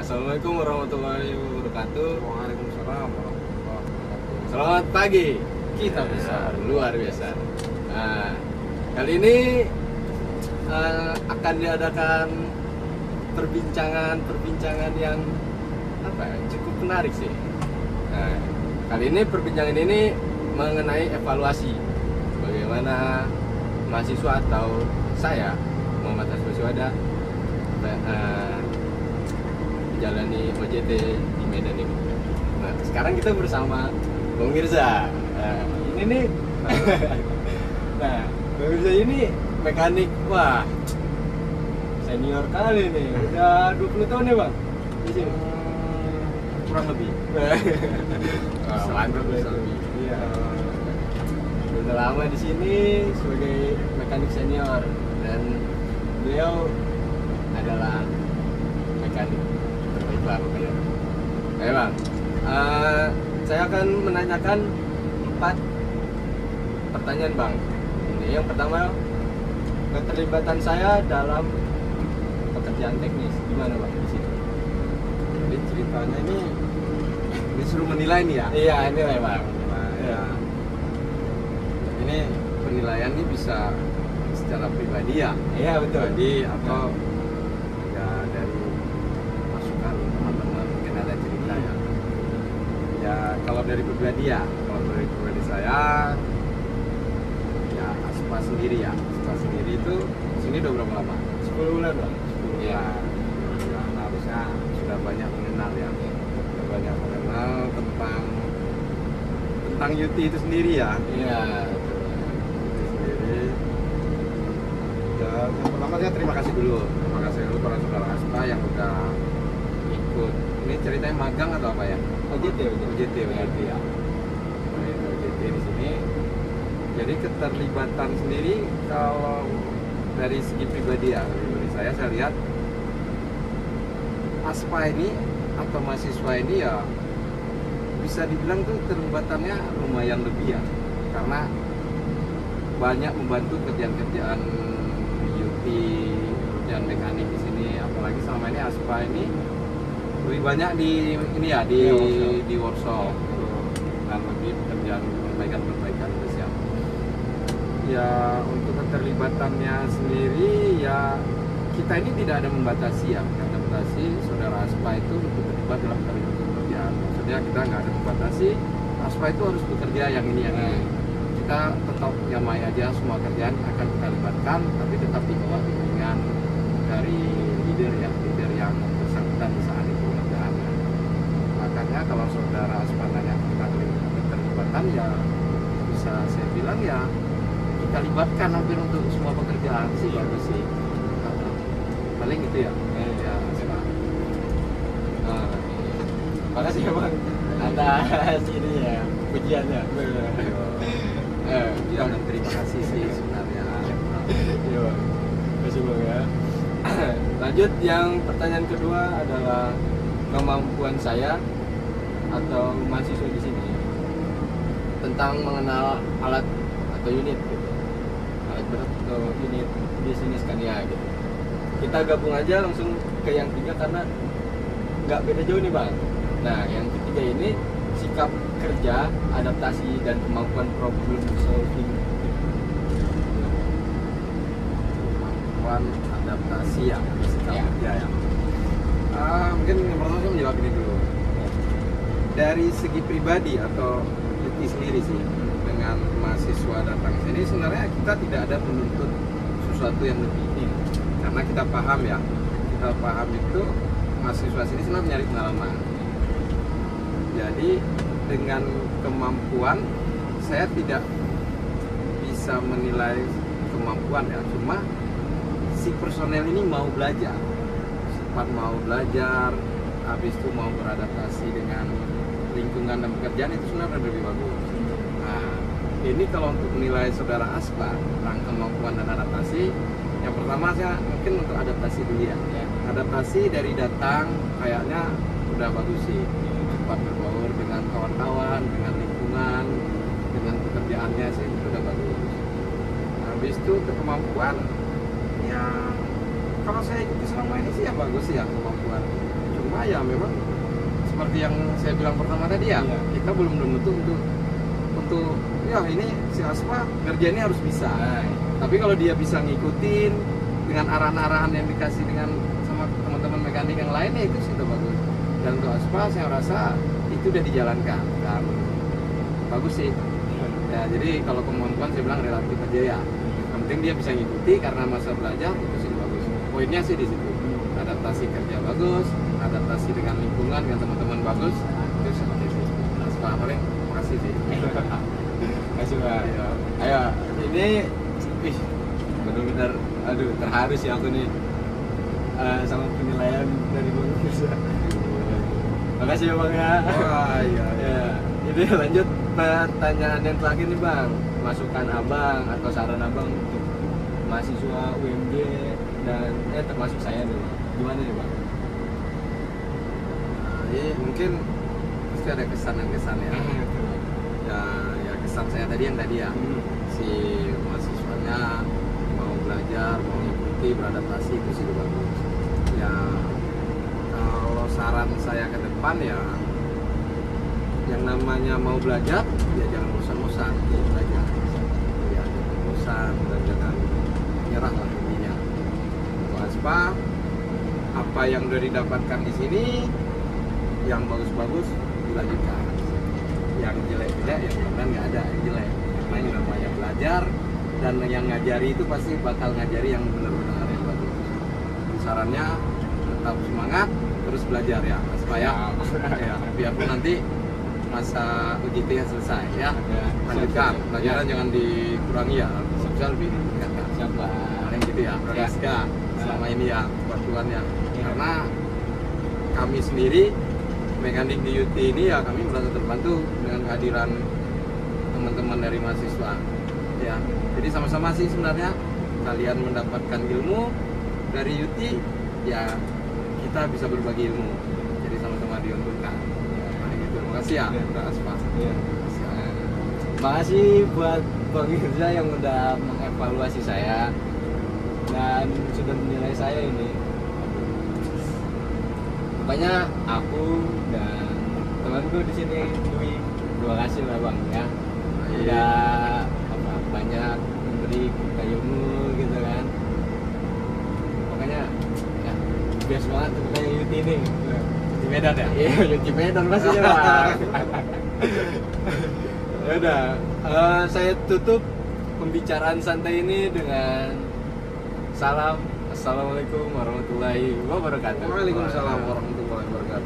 Assalamualaikum warahmatullahi wabarakatuh. Waalaikumsalam warahmatullahi wabarakatuh. Selamat pagi. Kita bisa. Luar biasa. Nah, kali ini akan diadakan perbincangan yang cukup menarik sih. Nah, kali ini perbincangan ini mengenai evaluasi bagaimana mahasiswa atau saya Muhammad Aswaswada menjalani OJT di Medan ini. Nah, sekarang kita bersama Bang Mirza. Nah, ini nih. Nah, Bang Mirza ini mekanik, wah, senior kali nih. Udah 20 tahun ya, Bang? Di sini. Kurang lebih. Wah, mantap lebih. Iya. Udah lama di sini sebagai mekanik senior dan beliau adalah mekanik terbaik lah pokoknya. Oke Bang, saya akan menanyakan 4 pertanyaan Bang. Ini yang pertama, keterlibatan saya dalam pekerjaan teknis gimana Bang di sini? Jadi ceritanya ini disuruh menilai nih ya. Iya, nilai Bang. Ya. Ini penilaian ini bisa secara pribadi ya. Iya betul. Pribadi atau ya dari masukan teman-teman mungkin ada cerita ya. Ya kalau dari pribadi ya, kalau dari pribadi saya ya Aspa sendiri ya. Aspa sendiri itu sini udah berapa lama? 10 bulan Bang. 10 Iya. bulan. Ya, harusnya sudah banyak mengenal ya. Sudah banyak mengenal tentang Yuti itu sendiri ya. Iya. Sendiri. Ya, yang pertama saya terima kasih dulu pada saudara Aspa yang udah ikut. Ini ceritanya magang atau apa ya? OJT ya. Ini OJT di sini. Jadi keterlibatan sendiri kalau dari segi pribadi ya, pribadi saya lihat Aspa ini atau mahasiswa ini ya bisa dibilang tuh keterlibatannya lumayan lebih ya, karena banyak membantu kerjaan-kerjaan UT, kerjaan mekanik di sini. Apalagi selama ini Aspa ini lebih banyak di ini ya di workshop dan lebih kerjaan perbaikan terus ya. Ya untuk keterlibatannya sendiri ya kita ini tidak ada membatasi ya, tidak ada membatasi saudara Aspa itu untuk terlibat dalam pekerjaan. Maksudnya kita nggak ada membatasi Aspa itu harus bekerja yang ini yang ini. Kita tetap nyamai aja semua kerjaan akan kita libatkan, tapi tetap di bawah bimbingan dari leader yang bersangkutan di saat itu kerjaannya. Makanya kalau saudara Aspa nanya tentang keterlibatan ya bisa saya bilang ya kita libatkan hampir untuk semua pekerjaan sih bagus sih. Paling gitu ya. Ya, Aspa. Makasih ya Bang atas ini ya pujiannya. Ya, dan terima kasih sih sebenarnya. Iya Bang. Terima Bang ya. Lanjut, yang pertanyaan kedua adalah kemampuan saya atau mahasiswa di sini tentang mengenal alat atau unit gitu. Alat berat atau unit di sini Scania gitu. Kita gabung aja langsung ke yang 3 karena nggak beda jauh nih Bang. Nah, yang ketiga ini sikap kerja, adaptasi, dan kemampuan problem solving. Kemampuan adaptasi ya, sikap Ya. kerja ya. Mungkin yang pertama saya menjawab ini dulu. Dari segi pribadi atau Yuti sendiri sih, dengan mahasiswa datang sini sebenarnya kita tidak ada menuntut sesuatu yang lebih. Karena kita paham ya, kita paham itu mahasiswa sini sebenarnya mencari pengalaman. Jadi dengan kemampuan saya tidak bisa menilai kemampuan ya, cuma si personel ini mau belajar, sempat mau belajar, habis itu mau beradaptasi dengan lingkungan dan pekerjaan itu sebenarnya lebih bagus. Nah, ini kalau untuk menilai saudara Aspa tentang kemampuan dan adaptasi, yang pertama saya mungkin untuk adaptasi dulu ya. Adaptasi dari datang kayaknya udah bagus sih, cepat berbaur dengan kawan-kawan, dengan lingkungan, dengan pekerjaannya sih itu udah bagus. Habis itu ke kemampuan ya, kalau saya ikuti selama ini sih ya bagus sih ya kemampuan. Cuma ya memang seperti yang saya bilang pertama tadi ya, Iya. kita belum tentu untuk ya ini si Aspa kerjanya harus bisa. Nah, Tapi kalau dia bisa ngikutin dengan arahan-arahan yang dikasih dengan sama teman-teman mekanik yang lainnya, itu sih udah bagus. Dan untuk Aspa saya rasa itu udah dijalankan dan bagus sih. Ya, jadi kalau kemampuan saya bilang relatif aja ya. Yang penting dia bisa ngikuti karena masa belajar itu sih bagus. Poinnya sih di situ. Adaptasi kerja bagus, adaptasi dengan lingkungan, dengan teman-teman bagus. Itu seperti itu. Aspa paling makasih sih. kasih Pak. Iya. Ayo, ini ih, benar-benar aduh terharu sih aku nih sama penilaian dari Bang Mirza. Makasih ya Bang ya. Wah, iya. Ya, jadi lanjut pertanyaan yang terakhir nih Bang. Masukan Abang atau saran Abang untuk mahasiswa UMJ dan termasuk saya nih. Gimana nih Bang? Jadi mungkin pasti ada kesan dan kesan ya. Ya kesan saya tadi yang tadi ya, si mahasiswanya mau belajar, mau mengikuti, beradaptasi, itu sih bagus. Ya kalau saran saya ke depan ya, yang namanya mau belajar ya jangan bosan-bosan belajar, ya jangan bosan dan jangan nyerah lah intinya. Waspa, apa yang udah didapatkan di sini yang bagus-bagus dilanjutkan, yang jelek-jelek ya mudah-mudahan nggak ada yang jelek, karena ini namanya belajar dan yang ngajari itu pasti bakal ngajari yang benar-benar yang bagus. Sarannya tetap semangat terus belajar ya supaya ya biarpun nanti masa UJT selesai ya, lanjutkan pelajaran, jangan dikurangi ya, sosial lebih ditingkatkan. Siapa? Paling gitu ya, Praska selama ini ya bantuannya, karena kami sendiri mekanik di UT ini ya kami merasa terbantu dengan kehadiran teman-teman dari mahasiswa ya. Jadi sama-sama sih sebenarnya, kalian mendapatkan ilmu dari UT ya, kita bisa berbagi ilmu, jadi sama-sama diuntungkan ya, paling gitu. Terima kasih ya Pak Aspa. Iya. Makasih buat Bang Mirza yang udah mengevaluasi saya dan sudah menilai saya ini. Pokoknya aku dan temanku di sini Dwi, terima kasih lah Bang ya. Udah banyak memberi kita ilmu gitu kan. Pokoknya ya biasa banget untuk kayak Yuti ini. Di Medan ya? Iya, Yuti Medan pastinya Bang. Ya udah, saya tutup pembicaraan santai ini dengan salam. Assalamualaikum warahmatullahi wabarakatuh. Waalaikumsalam warahmatullahi wabarakatuh.